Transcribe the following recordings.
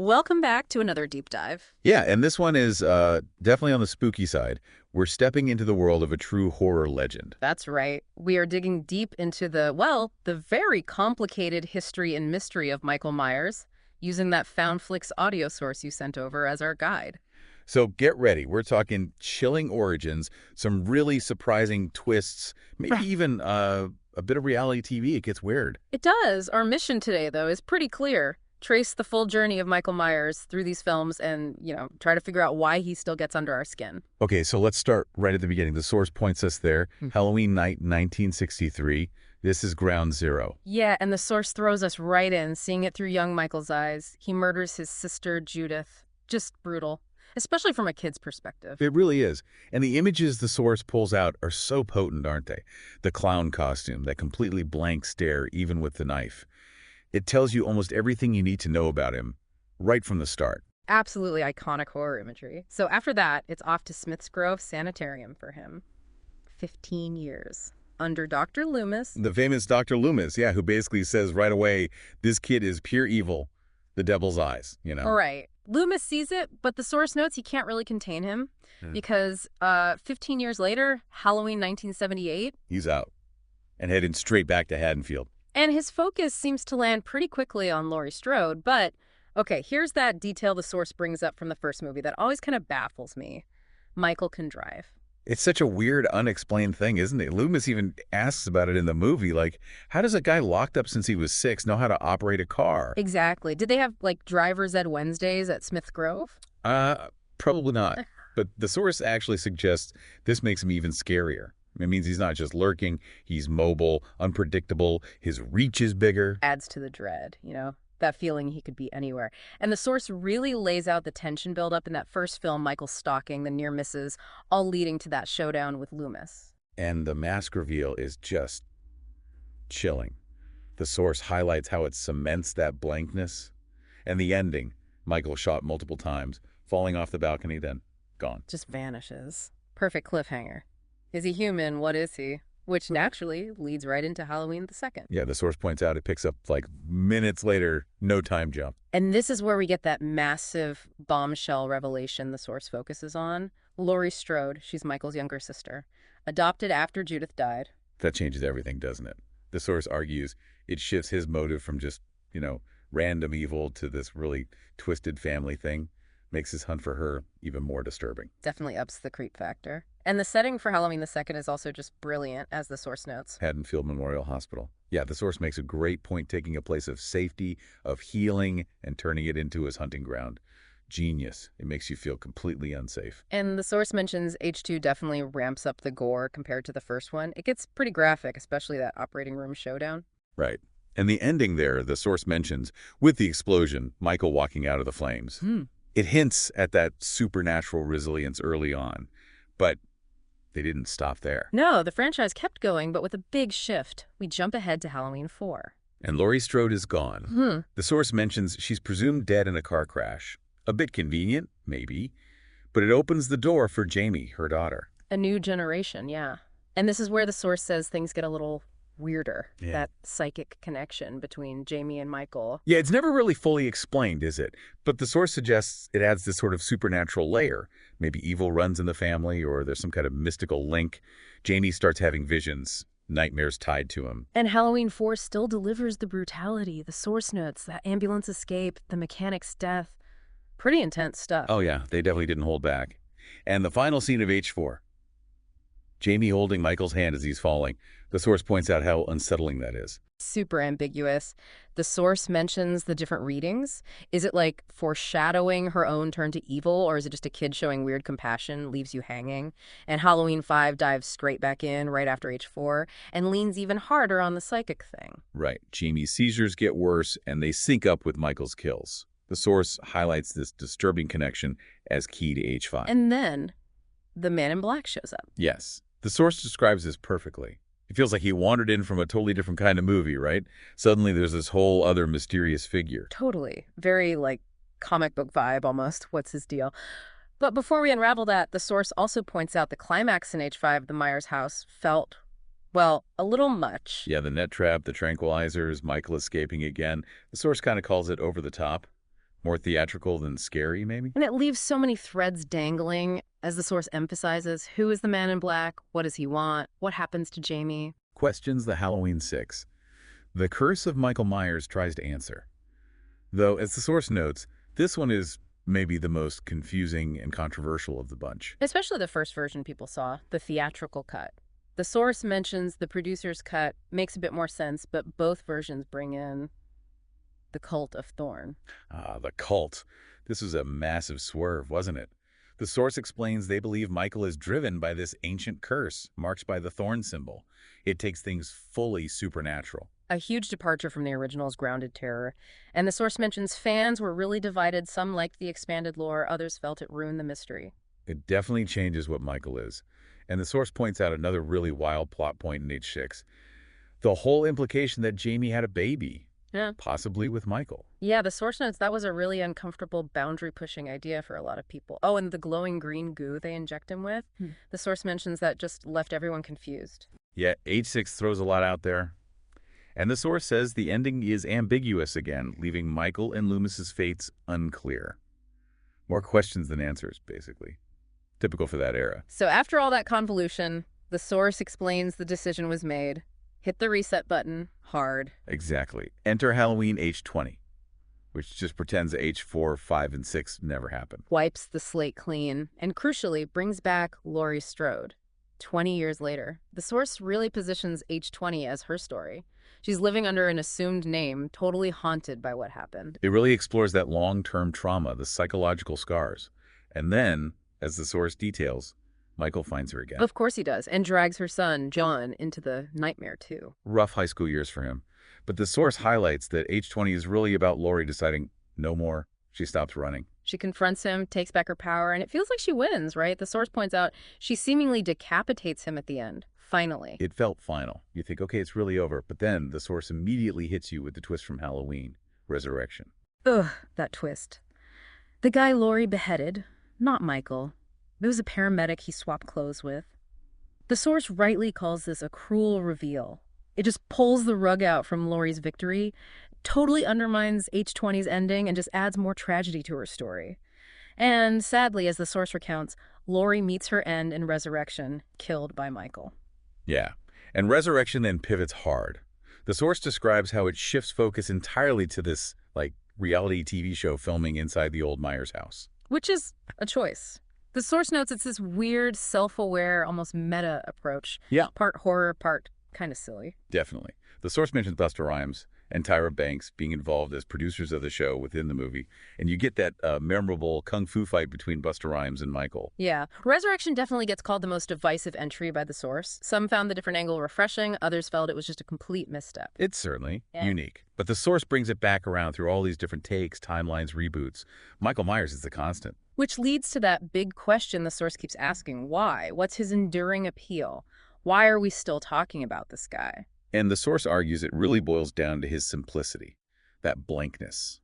Welcome back to another deep dive. Yeah, and this one is definitely on the spooky side. We're stepping into the world of a true horror legend. That's right. We are digging deep into the very complicated history and mystery of Michael Myers, using that FoundFlix audio source you sent over as our guide. So get ready. We're talking chilling origins, some really surprising twists, maybe even a bit of reality TV. It gets weird. It does. Our mission today, though, is pretty clear. Trace the full journey of Michael Myers through these films and, try to figure out why he still gets under our skin. Okay, so let's start right at the beginning. The source points us there. Halloween night, 1963. This is ground zero. Yeah, and the source throws us right in, seeing it through young Michael's eyes. He murders his sister, Judith. Just brutal, especially from a kid's perspective. It really is. And the images the source pulls out are so potent, aren't they? The clown costume, that completely blank stare, even with the knife. It tells you almost everything you need to know about him right from the start. Absolutely iconic horror imagery. So after that, it's off to Smith's Grove Sanitarium for him. 15 years. Under Dr. Loomis. The famous Dr. Loomis, yeah, who basically says right away, this kid is pure evil, the devil's eyes, All right. Loomis sees it, but the source notes he can't really contain him because 15 years later, Halloween 1978. He's out and heading straight back to Haddonfield. And his focus seems to land pretty quickly on Laurie Strode, but, okay, here's that detail the source brings up from the first movie that always kind of baffles me. Michael can drive. It's such a weird, unexplained thing, isn't it? Loomis even asks about it in the movie, like, how does a guy locked up since he was 6 know how to operate a car? Exactly. Did they have, driver's ed Wednesdays at Smith Grove? Probably not. But the source actually suggests this makes him even scarier. It means he's not just lurking, he's mobile, unpredictable, his reach is bigger. Adds to the dread, that feeling he could be anywhere. And the source really lays out the tension buildup in that first film, Michael stalking, the near misses, all leading to that showdown with Loomis. And the mask reveal is just chilling. The source highlights how it cements that blankness. And the ending, Michael shot multiple times, falling off the balcony, then gone. Just vanishes. Perfect cliffhanger. Is he human? What is he? Which naturally leads right into Halloween the 2nd. Yeah, the source points out it picks up minutes later, no time jump. And this is where we get that massive bombshell revelation the source focuses on. Laurie Strode, she's Michael's younger sister, adopted after Judith died. That changes everything, doesn't it? The source argues it shifts his motive from just, random evil to this really twisted family thing. Makes his hunt for her even more disturbing. Definitely ups the creep factor. And the setting for Halloween the 2nd is also just brilliant, as the source notes. Haddonfield Memorial Hospital. Yeah, the source makes a great point, taking a place of safety, of healing, and turning it into his hunting ground. Genius. It makes you feel completely unsafe. And the source mentions H2 definitely ramps up the gore compared to the first one. It gets pretty graphic, especially that operating room showdown. Right. And the ending there, the source mentions, with the explosion, Michael walking out of the flames. It hints at that supernatural resilience early on, but they didn't stop there. No, the franchise kept going, but with a big shift. We jump ahead to Halloween 4. And Laurie Strode is gone. The source mentions she's presumed dead in a car crash. A bit convenient, maybe, but it opens the door for Jamie, her daughter. A new generation, yeah. And this is where the source says things get a little weirder, that psychic connection between Jamie and Michael. Yeah, it's never really fully explained, is it? But the source suggests it adds this sort of supernatural layer. Maybe evil runs in the family, or there's some kind of mystical link. Jamie starts having visions, nightmares tied to him. And Halloween 4 still delivers the brutality, the source notes, that ambulance escape, the mechanic's death. Pretty intense stuff. Oh yeah, they definitely didn't hold back. And the final scene of H4. Jamie holding Michael's hand as he's falling. The source points out how unsettling that is. Super ambiguous. The source mentions the different readings. Is it like foreshadowing her own turn to evil, or is it just a kid showing weird compassion, leaves you hanging? And Halloween 5 dives straight back in right after H4 and leans even harder on the psychic thing. Right. Jamie's seizures get worse, and they sync up with Michael's kills. The source highlights this disturbing connection as key to H5. And then the man in black shows up. Yes. The source describes this perfectly. It feels like he wandered in from a totally different kind of movie, right? Suddenly there's this whole other mysterious figure. Totally. Very, comic book vibe almost. What's his deal? But before we unravel that, the source also points out the climax in H5, the Myers house, felt, a little much. Yeah, the net trap, the tranquilizers, Michael escaping again. The source kind of calls it over the top. More theatrical than scary, maybe? And it leaves so many threads dangling as the source emphasizes who is the man in black, what does he want, what happens to Jamie. Questions the Halloween 6. The Curse of Michael Myers tries to answer. Though, as the source notes, this one is maybe the most confusing and controversial of the bunch. Especially the first version people saw, the theatrical cut. The source mentions the producer's cut makes a bit more sense, but both versions bring in the cult of Thorn. Ah, the cult. This was a massive swerve, wasn't it? The source explains they believe Michael is driven by this ancient curse, marked by the thorn symbol. It takes things fully supernatural. A huge departure from the original's grounded terror. And the source mentions fans were really divided. Some liked the expanded lore, others felt it ruined the mystery. It definitely changes what Michael is. And the source points out another really wild plot point in H6. The whole implication that Jamie had a baby, Yeah. possibly with Michael. Yeah, the source notes that was a really uncomfortable boundary-pushing idea for a lot of people. Oh, and the glowing green goo they inject him with. The source mentions that just left everyone confused. Yeah, H6 throws a lot out there. And the source says the ending is ambiguous again, leaving Michael and Loomis's fates unclear. More questions than answers, basically. Typical for that era. So after all that convolution, the source explains the decision was made. Hit the reset button hard. Exactly. Enter Halloween H20, which just pretends that H4, 5, and 6 never happened. Wipes the slate clean, and crucially brings back Laurie Strode. 20 years later, the source really positions H20 as her story. She's living under an assumed name, totally haunted by what happened. It really explores that long-term trauma, the psychological scars. And then, as the source details, Michael finds her again. Of course he does, and drags her son, John, into the nightmare too. Rough high school years for him. But the source highlights that H20 is really about Laurie deciding no more. She stops running. She confronts him, takes back her power, and it feels like she wins, right? The source points out she seemingly decapitates him at the end. Finally. It felt final. You think, okay, it's really over. But then the source immediately hits you with the twist from Halloween, Resurrection. Ugh, that twist. The guy Laurie beheaded, not Michael. It was a paramedic he swapped clothes with. The source rightly calls this a cruel reveal. It just pulls the rug out from Laurie's victory, totally undermines H20's ending, and just adds more tragedy to her story. And sadly, as the source recounts, Laurie meets her end in Resurrection, killed by Michael. Yeah. And Resurrection then pivots hard. The source describes how it shifts focus entirely to this, reality TV show filming inside the old Myers house. Which is a choice. The source notes it's this weird, self-aware, almost meta approach. Yeah. Part horror, part kind of silly. Definitely. The source mentions Busta Rhymes and Tyra Banks being involved as producers of the show within the movie. And you get that memorable kung fu fight between Busta Rhymes and Michael. Yeah. Resurrection definitely gets called the most divisive entry by the source. Some found the different angle refreshing, others felt it was just a complete misstep. It's certainly unique. But the source brings it back around through all these different takes, timelines, reboots. Michael Myers is the constant. Which leads to that big question the source keeps asking. Why? What's his enduring appeal? Why are we still talking about this guy? And the source argues it really boils down to his simplicity, that blankness.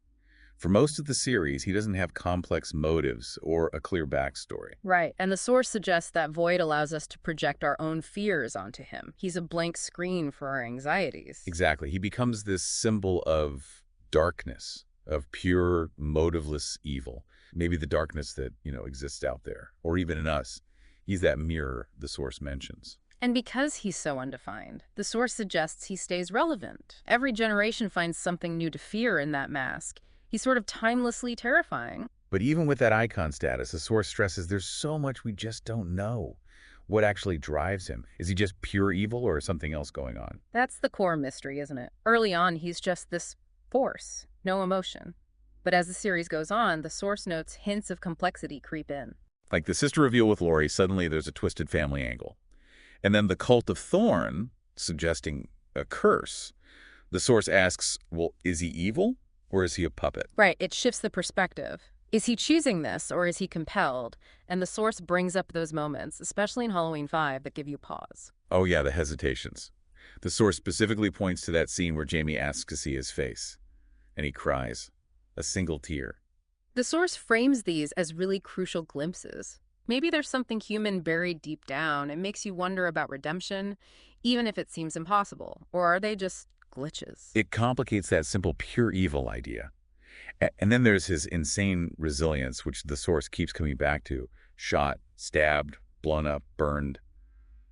For most of the series, he doesn't have complex motives or a clear backstory. Right, and the source suggests that void allows us to project our own fears onto him. He's a blank screen for our anxieties. Exactly. He becomes this symbol of darkness, of pure, motiveless evil. Maybe the darkness that, exists out there, or even in us. He's that mirror the source mentions. And because he's so undefined, the source suggests he stays relevant. Every generation finds something new to fear in that mask. He's sort of timelessly terrifying. But even with that icon status, the source stresses there's so much we just don't know. What actually drives him? Is he just pure evil or is something else going on? That's the core mystery, isn't it? Early on, he's just this force, no emotion. But as the series goes on, the source notes hints of complexity creep in. Like the sister reveal with Laurie, suddenly there's a twisted family angle. And then the cult of Thorn, suggesting a curse. The source asks, well, is he evil or is he a puppet? Right, it shifts the perspective. Is he choosing this or is he compelled? And the source brings up those moments, especially in Halloween 5, that give you pause. Oh yeah, the hesitations. The source specifically points to that scene where Jamie asks to see his face. And he cries. A single tear. The source frames these as really crucial glimpses. Maybe there's something human buried deep down. It makes you wonder about redemption, even if it seems impossible. Or are they just glitches? It complicates that simple pure evil idea. And then there's his insane resilience, which the source keeps coming back to. Shot, stabbed, blown up, burned,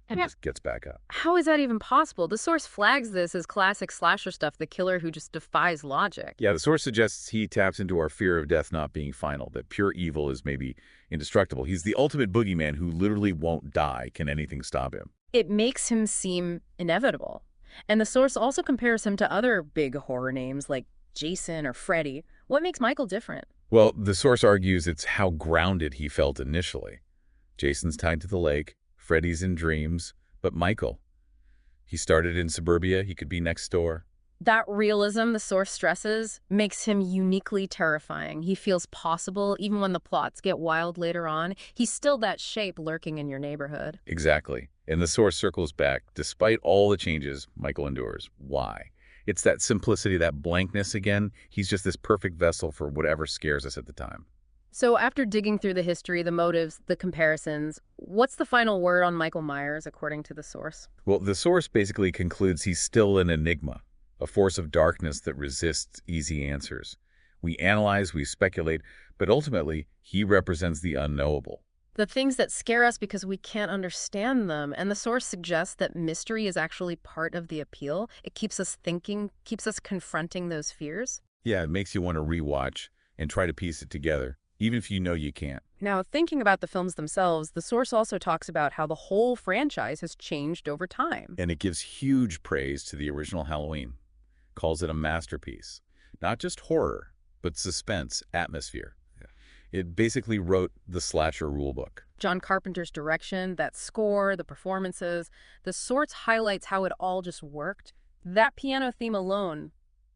and Yeah. just gets back up. How is that even possible? The source flags this as classic slasher stuff, the killer who just defies logic. Yeah, the source suggests he taps into our fear of death not being final, that pure evil is maybe indestructible. He's the ultimate boogeyman who literally won't die. Can anything stop him? It makes him seem inevitable. And the source also compares him to other big horror names like Jason or Freddy. What makes Michael different? Well, the source argues it's how grounded he felt initially. Jason's tied to the lake, Freddy's in dreams, but Michael, he started in suburbia, he could be next door. That realism the source stresses makes him uniquely terrifying. He feels possible even when the plots get wild later on. He's still that shape lurking in your neighborhood. Exactly. And the source circles back, despite all the changes Michael endures. Why? It's that simplicity, that blankness again. He's just this perfect vessel for whatever scares us at the time. So after digging through the history, the motives, the comparisons, what's the final word on Michael Myers according to the source? Well, the source basically concludes he's still an enigma, a force of darkness that resists easy answers. We analyze, we speculate, but ultimately, he represents the unknowable. The things that scare us because we can't understand them. And the source suggests that mystery is actually part of the appeal. It keeps us thinking, keeps us confronting those fears. Yeah, it makes you want to rewatch and try to piece it together, even if you know you can't. Now, thinking about the films themselves, the source also talks about how the whole franchise has changed over time. And it gives huge praise to the original Halloween. Calls it a masterpiece. Not just horror, but suspense, atmosphere. It basically wrote the slasher rulebook. John Carpenter's direction, that score, the performances, the source highlights how it all just worked. That piano theme alone,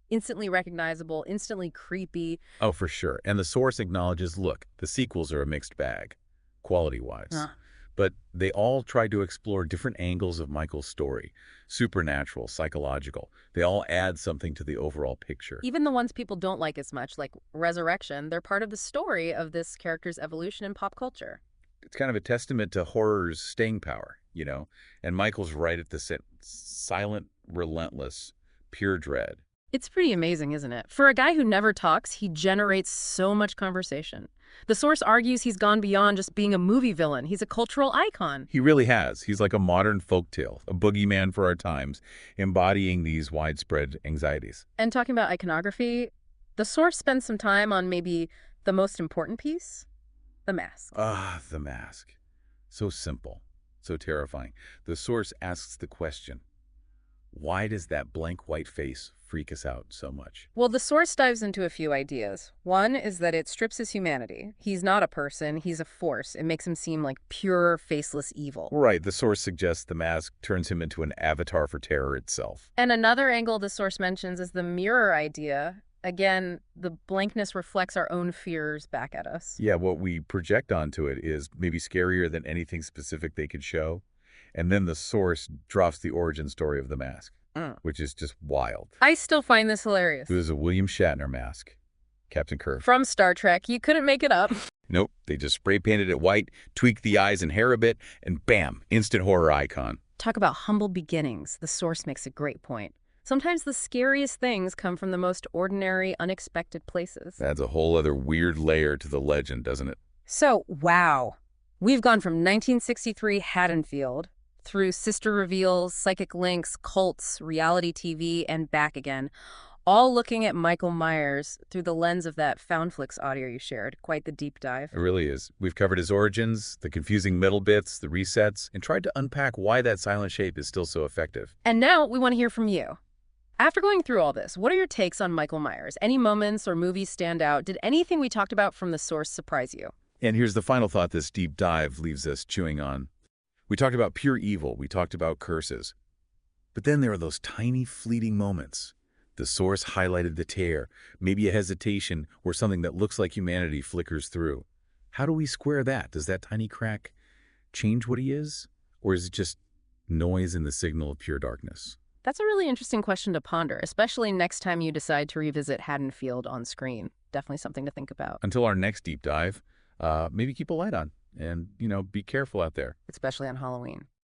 instantly recognizable, instantly creepy. Oh, for sure. And the source acknowledges, look, the sequels are a mixed bag, quality-wise. But they all try to explore different angles of Michael's story. Supernatural, psychological. They all add something to the overall picture. Even the ones people don't like as much, like Resurrection, they're part of the story of this character's evolution in pop culture. It's kind of a testament to horror's staying power, you know? And Michael's right at the silent, relentless, pure dread. It's pretty amazing, isn't it? For a guy who never talks, he generates so much conversation. The source argues he's gone beyond just being a movie villain. He's a cultural icon. He really has. He's like a modern folktale, a boogeyman for our times, embodying these widespread anxieties. And talking about iconography, the source spends some time on maybe the most important piece, the mask. Ah, the mask. So simple, so terrifying. The source asks the question, why does that blank white face freak us out so much? Well, the source dives into a few ideas. One is that it strips his humanity. He's not a person, he's a force. It makes him seem like pure, faceless evil. Right, the source suggests the mask turns him into an avatar for terror itself. And another angle the source mentions is the mirror idea. Again, the blankness reflects our own fears back at us. Yeah, what we project onto it is maybe scarier than anything specific they could show. And then the source drops the origin story of the mask, which is just wild. I still find this hilarious. It was a William Shatner mask, Captain Kirk. From Star Trek, you couldn't make it up. Nope, they just spray painted it white, tweaked the eyes and hair a bit, and bam, instant horror icon. Talk about humble beginnings. The source makes a great point. Sometimes the scariest things come from the most ordinary, unexpected places. Adds a whole other weird layer to the legend, doesn't it? So, wow. We've gone from 1963 Haddonfield through sister reveals, psychic links, cults, reality TV, and back again, all looking at Michael Myers through the lens of that Foundflix audio you shared. Quite the deep dive. It really is. We've covered his origins, the confusing middle bits, the resets, and tried to unpack why that silent shape is still so effective. And now we want to hear from you. After going through all this, what are your takes on Michael Myers? Any moments or movies stand out? Did anything we talked about from the source surprise you? And here's the final thought this deep dive leaves us chewing on. We talked about pure evil. We talked about curses. But then there are those tiny, fleeting moments. The source highlighted the tear, maybe a hesitation where something that looks like humanity flickers through. How do we square that? Does that tiny crack change what he is? Or is it just noise in the signal of pure darkness? That's a really interesting question to ponder, especially next time you decide to revisit Haddonfield on screen. Definitely something to think about. Until our next deep dive, maybe keep a light on and, be careful out there. Especially on Halloween.